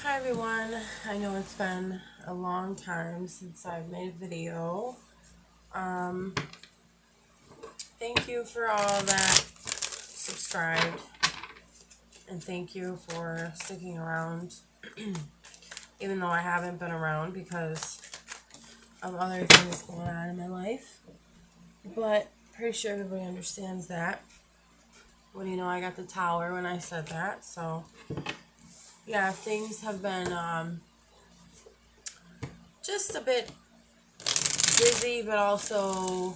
Hi everyone, I know it's been a long time since I've made a video. Um, Thank you for all that subscribed, and thank you for sticking around, even though I haven't been around because of other things going on in my life. But pretty sure everybody understands that. Well, I got the tower when I said that, so yeah, things have been just a bit busy, but also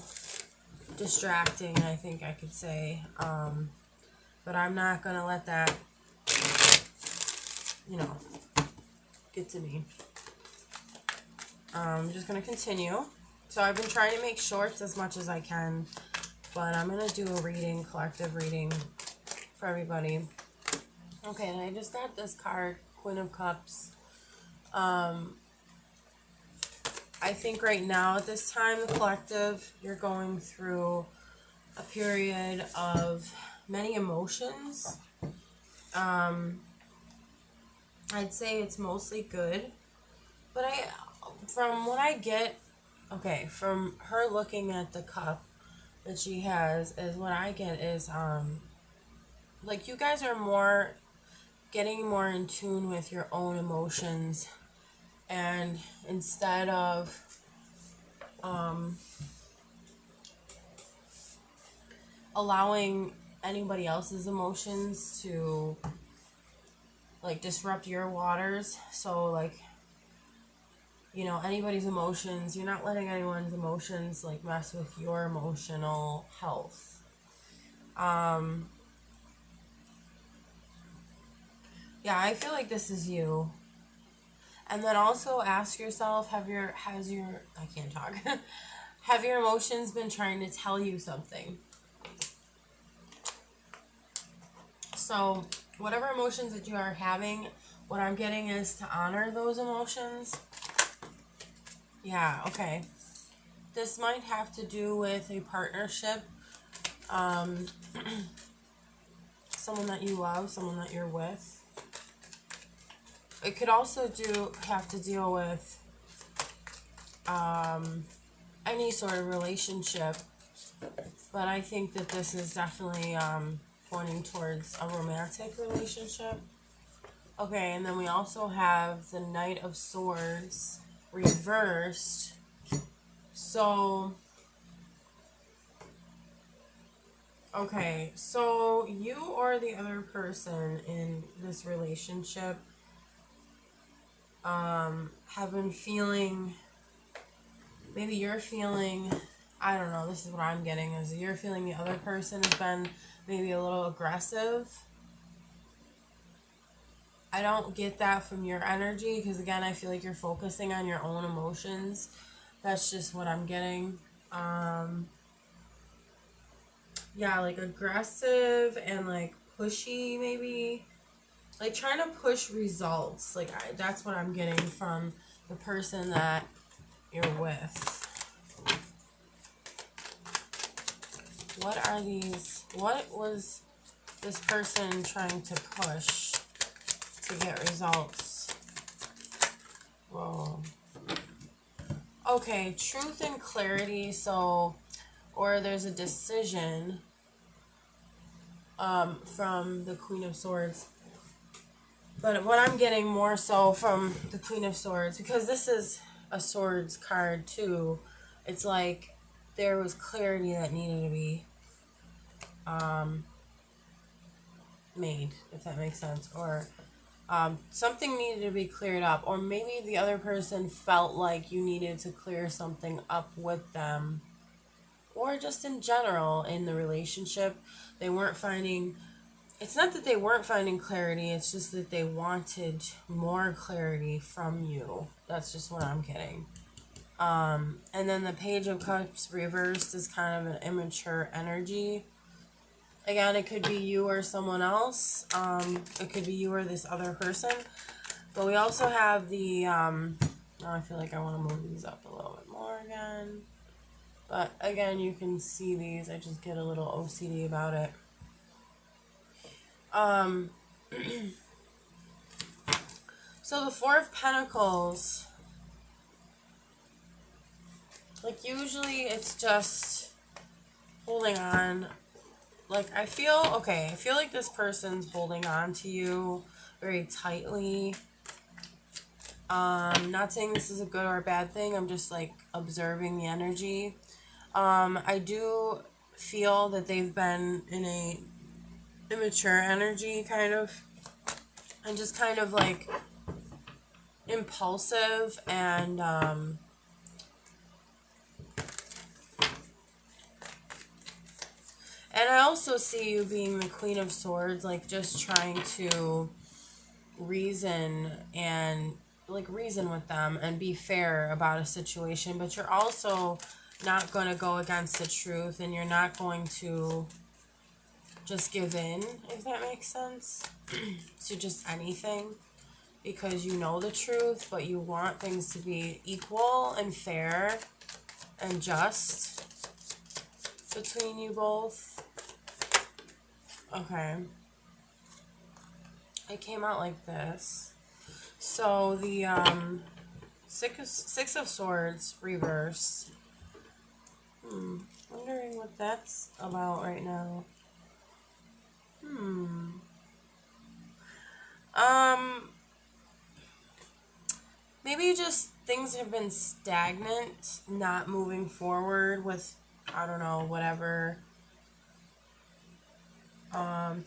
distracting, I think I could say. But I'm not going to let that, you know, get to me. I'm just going to continue. So I've been trying to make shorts as much as I can, but I'm going to do a reading, collective reading for everybody. Okay, and I just got this card, Queen of Cups. I think right now at this time, the collective, you're going through a period of many emotions. I'd say it's mostly good, but from what I get, okay, from her looking at the cup that she has, is what I get is like you guys are more getting more in tune with your own emotions, and instead of allowing anybody else's emotions to like disrupt your waters, so like anybody's emotions, you're not letting anyone's emotions like mess with your emotional health. Yeah, I feel like this is you. And then also ask yourself, I can't talk. Have your emotions been trying to tell you something? So, whatever emotions that you are having, what I'm getting is to honor those emotions. Yeah, okay. This might have to do with a partnership, um, someone that you love, someone that you're with. It could also have to deal with any sort of relationship, but I think that this is definitely pointing towards a romantic relationship. Okay, and then we also have the Knight of Swords reversed. So, okay, so you or the other person in this relationship have been feeling, maybe you're feeling, I don't know, this is what I'm getting, is you're feeling the other person has been maybe a little aggressive. I don't get that from your energy because, again, I feel like you're focusing on your own emotions. That's just what I'm getting. Yeah, like aggressive and like pushy, maybe. Like trying to push results. Like, that's what I'm getting from the person that you're with. What was this person trying to push to get results? Whoa. Okay, truth and clarity. So, or there's a decision from the Queen of Swords. But what I'm getting more so from the Queen of Swords, because this is a Swords card too, it's like there was clarity that needed to be made, if that makes sense. Or something needed to be cleared up. Or maybe the other person felt like you needed to clear something up with them. Or just in general in the relationship, they weren't finding, it's not that they weren't finding clarity, it's just that they wanted more clarity from you. That's just what I'm getting. And then the Page of Cups reversed is kind of an immature energy. Again, it could be you or someone else. It could be you or this other person. But we also have the, I feel like I want to move these up a little bit more again. But again, you can see these. I just get a little OCD about it. So the Four of Pentacles, like usually it's just holding on. Like I feel like this person's holding on to you very tightly. Not saying this is a good or a bad thing. I'm just like observing the energy. I do feel that they've been in a immature energy kind of, and just kind of like impulsive, and I also see you being the Queen of Swords, like just trying to reason and like reason with them and be fair about a situation, but you're also not going to go against the truth, and you're not going to just give in, if that makes sense, to just anything, because you know the truth, but you want things to be equal and fair and just between you both. Okay. It came out like this. So the Six of Swords reverse. Wondering what that's about right now. Maybe just things have been stagnant, not moving forward with, I don't know, whatever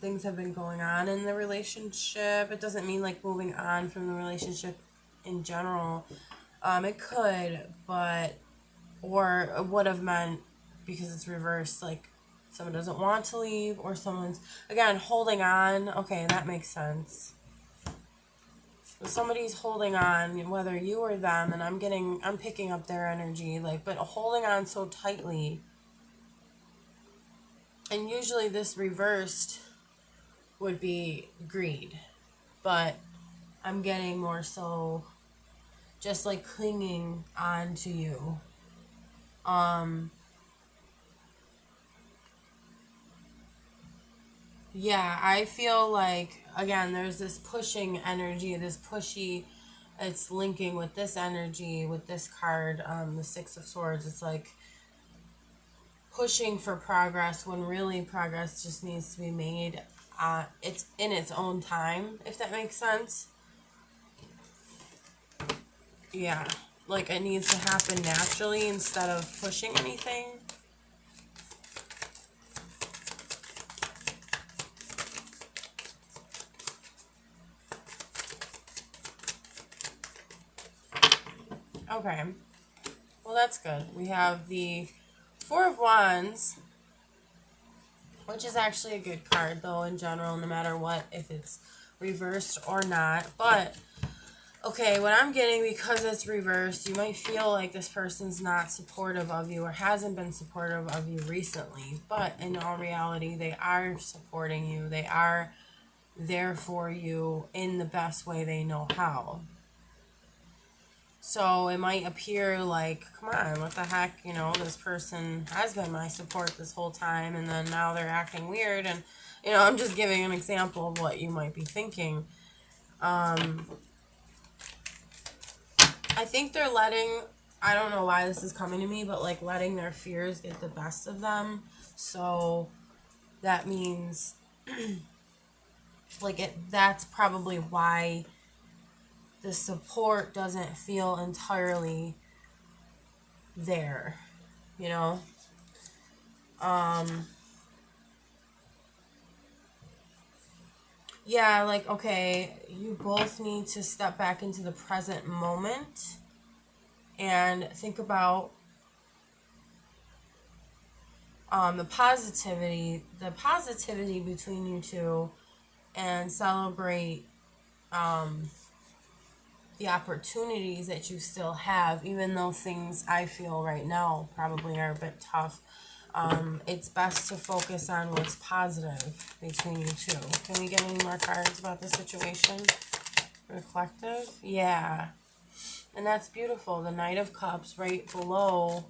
things have been going on in the relationship. It doesn't mean like moving on from the relationship in general. It could, but, or it would have meant, because it's reversed, like someone doesn't want to leave, or someone's, again, holding on. Okay, that makes sense. Somebody's holding on, whether you or them, and I'm picking up their energy, like, but holding on so tightly. And usually this reversed would be greed, but I'm getting more so just like clinging on to you. Yeah, I feel like, again, there's this pushing energy, this pushy, it's linking with this energy, with this card, the Six of Swords. It's like pushing for progress when really progress just needs to be made. It's in its own time, if that makes sense. Yeah, like it needs to happen naturally instead of pushing anything. Okay, well that's good. We have the Four of Wands, which is actually a good card though in general, no matter what, if it's reversed or not. But okay, what I'm getting, because it's reversed, you might feel like this person's not supportive of you or hasn't been supportive of you recently, but in all reality, they are supporting you. They are there for you in the best way they know how. So it might appear like, come on, what the heck, this person has been my support this whole time, and then now they're acting weird, and, I'm just giving an example of what you might be thinking. I think they're letting, I don't know why this is coming to me, but like letting their fears get the best of them. So that means that's probably why the support doesn't feel entirely there, you know? Yeah, like, okay, you both need to step back into the present moment and think about the positivity between you two, and celebrate the opportunities that you still have, even though things, I feel right now, probably are a bit tough. It's best to focus on what's positive between you two. Can we get any more cards about the situation? Reflective? Yeah. And that's beautiful. The Knight of Cups right below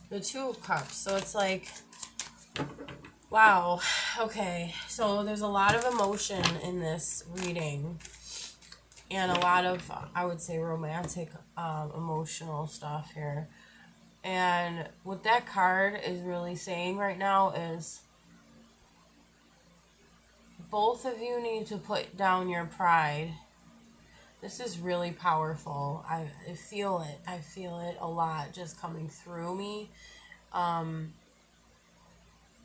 the Two of Cups. So it's like, wow. Okay. So there's a lot of emotion in this reading. and a lot of, I would say, romantic, emotional stuff here. And what that card is really saying right now is both of you need to put down your pride. This is really powerful. I feel it. I feel it a lot just coming through me.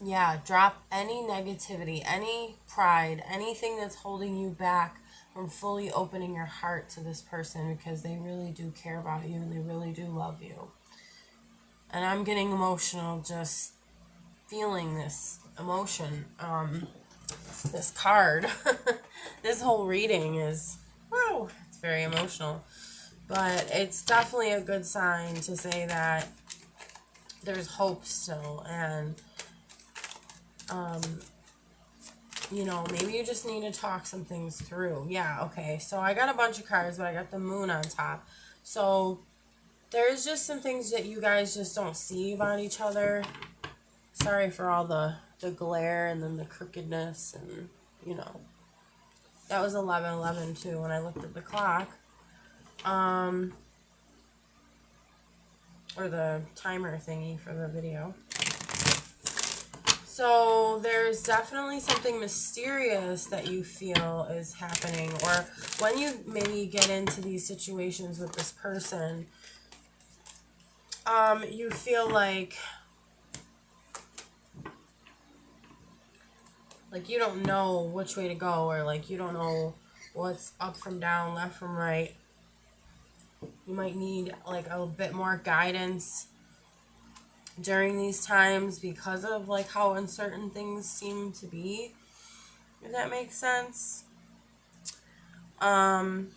Yeah, drop any negativity, any pride, anything that's holding you back from fully opening your heart to this person, because they really do care about you and they really do love you. And I'm getting emotional just feeling this emotion. This card, this whole reading is, wow, it's very emotional. But it's definitely a good sign to say that there's hope still. And, you know, maybe you just need to talk some things through. Yeah, okay. So I got a bunch of cards, but I got the moon on top. So there's just some things that you guys just don't see about each other. Sorry for all the glare and then the crookedness, and, you know. That was 11:11 too when I looked at the clock. Or the timer thingy for the video. So there's definitely something mysterious that you feel is happening, or when you maybe get into these situations with this person, you feel like you don't know which way to go, or like you don't know what's up from down, left from right. You might need like a bit more guidance during these times because of like how uncertain things seem to be, if that makes sense. Um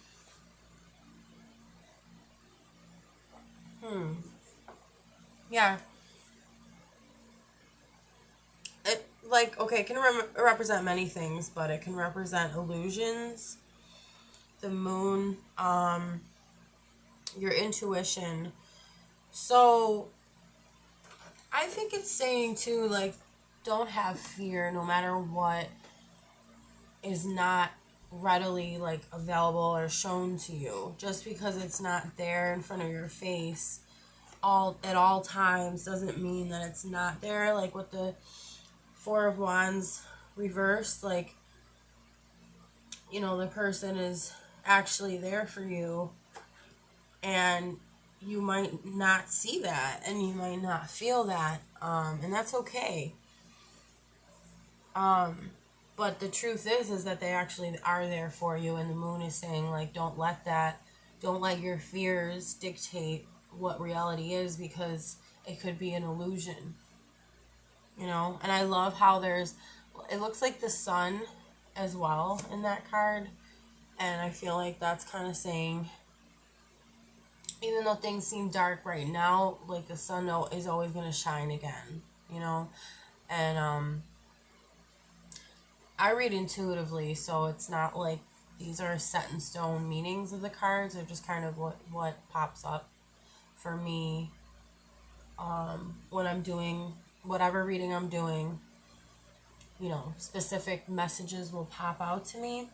yeah, it, like, okay, it can represent many things, but it can represent illusions, the moon, your intuition. So I think it's saying too, like, don't have fear no matter what is not readily like available or shown to you. Just because it's not there in front of your face all at all times doesn't mean that it's not there. Like with the Four of Wands reversed, like, you know, the person is actually there for you, and you might not see that and you might not feel that, and that's okay. But the truth is that they actually are there for you, and the moon is saying, like, don't let your fears dictate what reality is, because it could be an illusion, you know. And I love how it looks like the sun as well in that card, and I feel like that's kind of saying, even though things seem dark right now, like the sun is always going to shine again, you know. And I read intuitively, so it's not like these are set in stone meanings of the cards. They're just kind of what pops up for me, when I'm doing whatever reading I'm doing. You know, specific messages will pop out to me.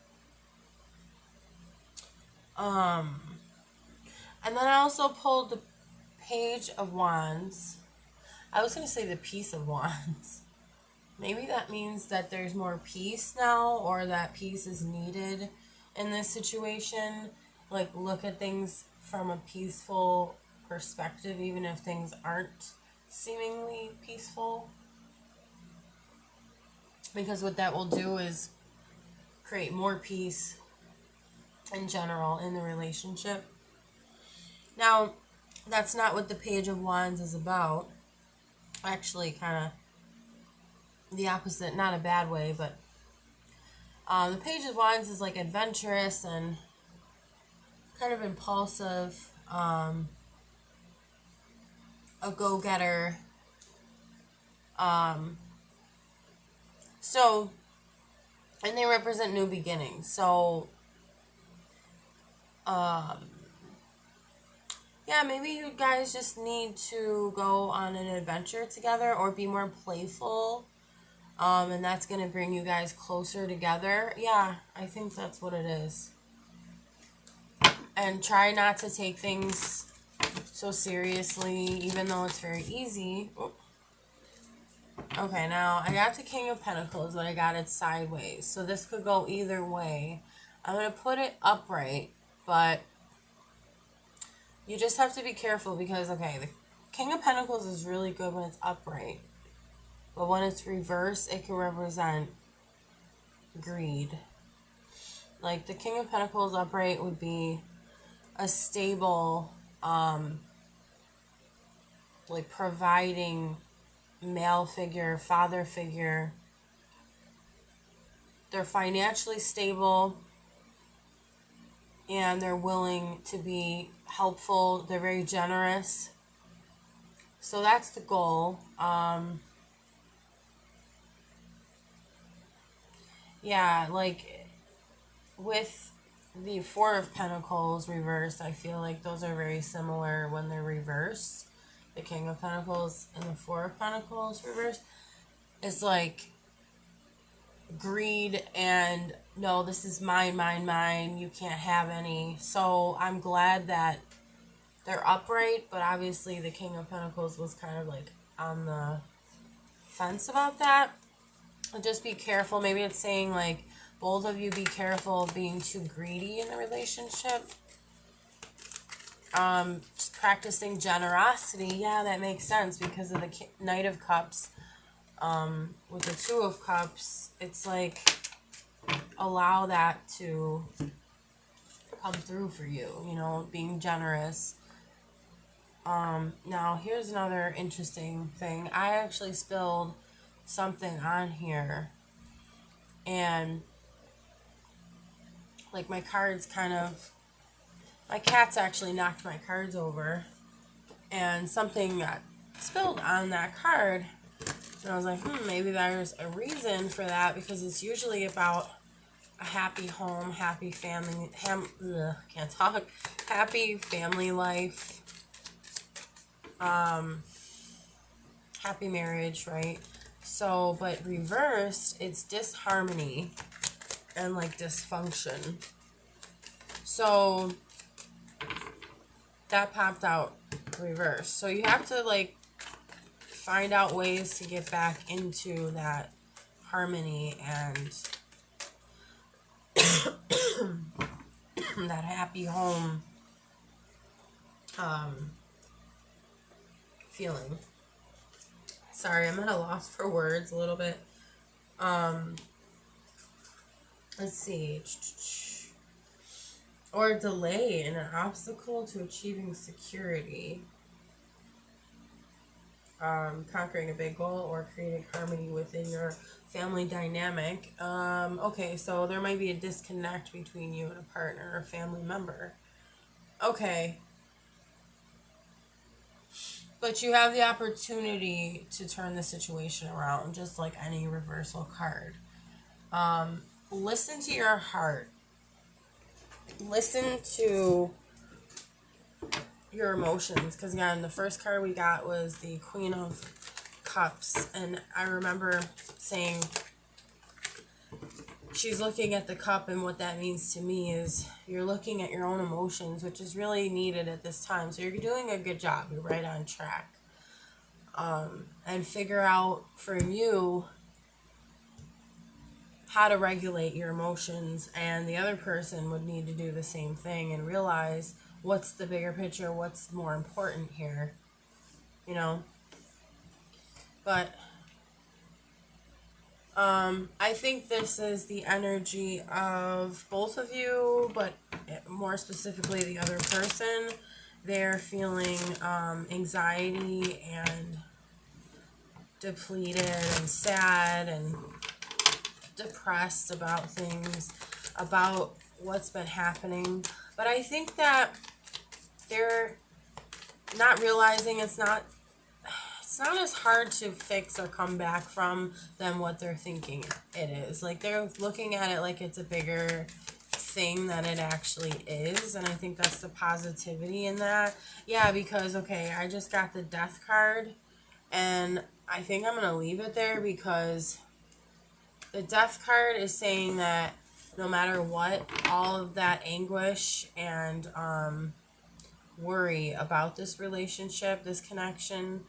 And then I also pulled the Page of Wands. I was going to say the Peace of Wands. Maybe that means that there's more peace now, or that peace is needed in this situation. Like, look at things from a peaceful perspective, even if things aren't seemingly peaceful. Because what that will do is create more peace in general in the relationship. Now, that's not what the Page of Wands is about. Actually, kind of the opposite, not a bad way, but the Page of Wands is like adventurous and kind of impulsive, a go-getter. So, and they represent new beginnings. So, yeah, maybe you guys just need to go on an adventure together or be more playful. And that's going to bring you guys closer together. Yeah, I think that's what it is. and try not to take things so seriously, even though it's very easy. Okay, now I got the King of Pentacles, but I got it sideways. So this could go either way. I'm going to put it upright, but you just have to be careful because, okay, the King of Pentacles is really good when it's upright. But when it's reversed, it can represent greed. Like the King of Pentacles upright would be a stable, like providing male figure, father figure. They're financially stable and they're willing to be helpful. They're very generous. So that's the goal. Yeah, like with the Four of Pentacles reversed, I feel like those are very similar when they're reversed. The King of Pentacles and the Four of Pentacles reversed. It's like greed and no, this is mine, mine, mine. You can't have any. So I'm glad that they're upright, but obviously the King of Pentacles was kind of like on the fence about that. Just be careful. Maybe it's saying like both of you be careful of being too greedy in a relationship. Just practicing generosity. Yeah, that makes sense because of the Knight of Cups. With the Two of Cups, it's like allow that to come through for you, you know, being generous. Now here's another interesting thing. I actually spilled something on here and like my cards kind of, my cats actually knocked my cards over and something got spilled on that card. And I was like, maybe there's a reason for that because it's usually about a happy home, happy family, can't talk, happy family life, happy marriage, right? So, but reversed, it's disharmony and like dysfunction. So that popped out reversed. So you have to like find out ways to get back into that harmony and that happy home feeling. Sorry, I'm at a loss for words a little bit. Let's see. Or delay in an obstacle to achieving security. Conquering a big goal or creating harmony within your family dynamic. Okay, so there might be a disconnect between you and a partner or family member. Okay. But you have the opportunity to turn the situation around, just like any reversal card. Listen to your heart. Listen to your emotions. Because, again, the first card we got was the Queen of Cups. And I remember saying she's looking at the cup, and what that means to me is you're looking at your own emotions, which is really needed at this time. So you're doing a good job. You're right on track. And figure out for you how to regulate your emotions, and the other person would need to do the same thing and realize what's the bigger picture, what's more important here, you know. But I think this is the energy of both of you, but more specifically the other person. They're feeling anxiety and depleted and sad and depressed about things, about what's been happening. But I think that they're not realizing it's not as hard to fix or come back from than what they're thinking it is. Like they're looking at it like it's a bigger thing than it actually is, and I think that's the positivity in that. Yeah, because okay, I just got the Death card and I think I'm gonna leave it there because the Death card is saying that no matter what, all of that anguish and worry about this relationship, this connection,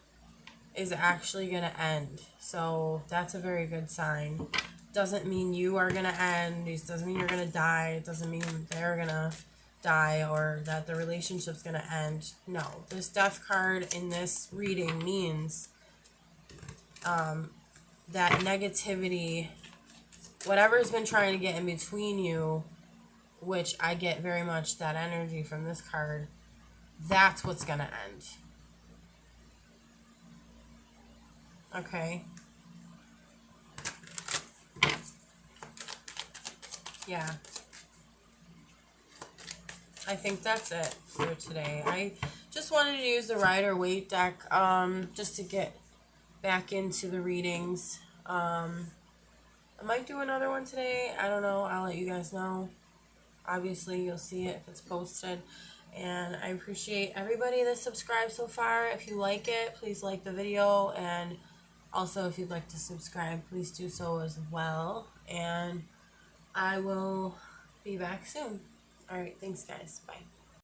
is actually going to end. So that's a very good sign. Doesn't mean you are going to end. It doesn't mean you're going to die. It doesn't mean they're going to die or that the relationship's going to end. No. This death card in this reading means that negativity, whatever's been trying to get in between you, which I get very much that energy from this card, that's what's going to end. Okay. Yeah. I think that's it for today. I just wanted to use the Rider-Waite deck just to get back into the readings. I might do another one today. I don't know. I'll let you guys know. Obviously, you'll see it if it's posted. And I appreciate everybody that subscribed so far. If you like it, please like the video. And also, if you'd like to subscribe, please do so as well. And I will be back soon. All right. Thanks, guys. Bye.